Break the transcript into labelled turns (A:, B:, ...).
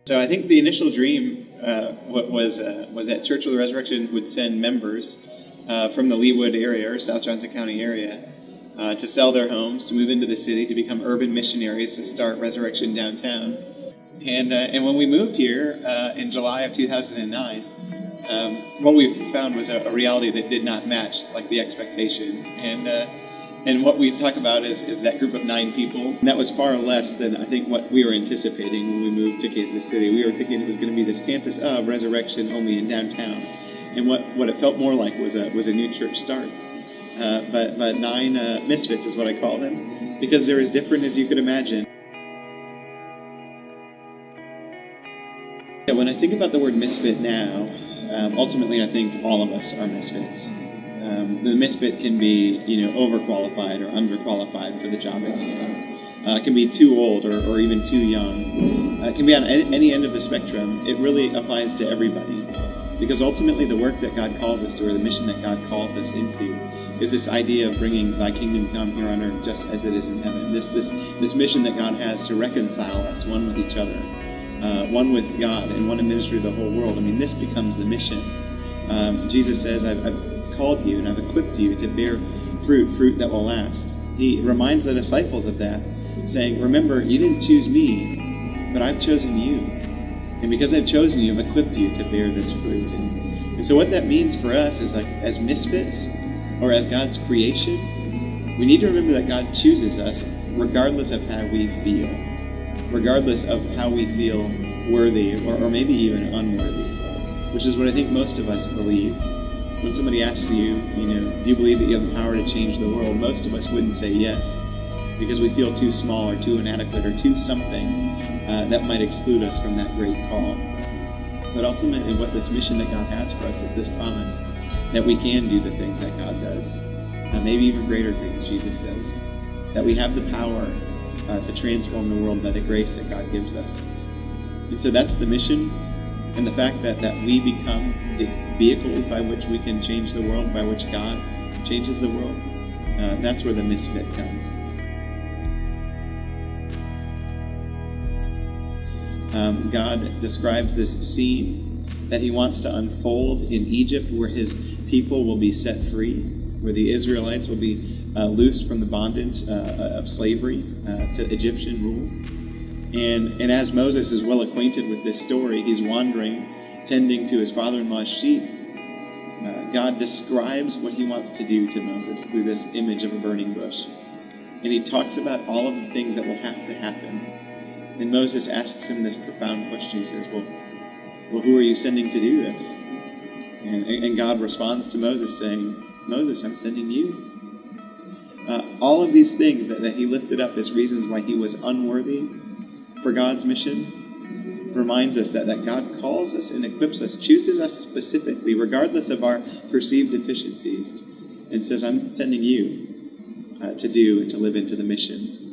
A: So I think the initial dream was that Church of the Resurrection would send members from the Leawood area or South Johnson County area to sell their homes, to move into the city, to become urban missionaries, to start Resurrection Downtown. And when we moved here in July of 2009, what we found was a reality that did not match like the expectation. And what we talk about is that group of 9 people. And that was far less than I think what we were anticipating when we moved to Kansas City. We were thinking it was going to be this campus of Resurrection only in downtown. And what it felt more like was a new church start. But 9 misfits is what I call them, because they're as different as you could imagine. Yeah, when I think about the word misfit now, ultimately I think all of us are misfits. The misfit can be, overqualified or underqualified for the job at hand. It can be too old or even too young. It can be on any end of the spectrum. It really applies to everybody. Because ultimately the work that God calls us to, or the mission that God calls us into, is this idea of bringing thy kingdom come here on earth just as it is in heaven. This mission that God has to reconcile us, one with each other, one with God, and one in ministry to the whole world. I mean, this becomes the mission. Jesus says, I've called you and I've equipped you to bear fruit that will last. He reminds the disciples of that, saying, remember, you didn't choose me, but I've chosen you. And because I've chosen you, I've equipped you to bear this fruit. And so what that means for us is, like, as misfits, or as God's creation, we need to remember that God chooses us regardless of how we feel, regardless of how we feel worthy or maybe even unworthy, which is what I think most of us believe. When somebody asks you, do you believe that you have the power to change the world? Most of us wouldn't say yes, because we feel too small or too inadequate or too something that might exclude us from that great call. But ultimately, what this mission that God has for us is this promise that we can do the things that God does, maybe even greater things, Jesus says, that we have the power to transform the world by the grace that God gives us. And so that's the mission, and the fact that we become the vehicles by which we can change the world, by which God changes the world, that's where the misfit comes. God describes this scene that he wants to unfold in Egypt, where his people will be set free, where the Israelites will be loosed from the bondage of slavery to Egyptian rule. And as Moses is well acquainted with this story, he's wandering, tending to his father-in-law's sheep. God describes what he wants to do to Moses through this image of a burning bush. And he talks about all of the things that will have to happen. And Moses asks him this profound question. He says, well, who are you sending to do this? And God responds to Moses saying, Moses, I'm sending you. All of these things that he lifted up as reasons why he was unworthy for God's mission reminds us that God calls us and equips us, chooses us specifically, regardless of our perceived deficiencies, and says, I'm sending you to do and to live into the mission.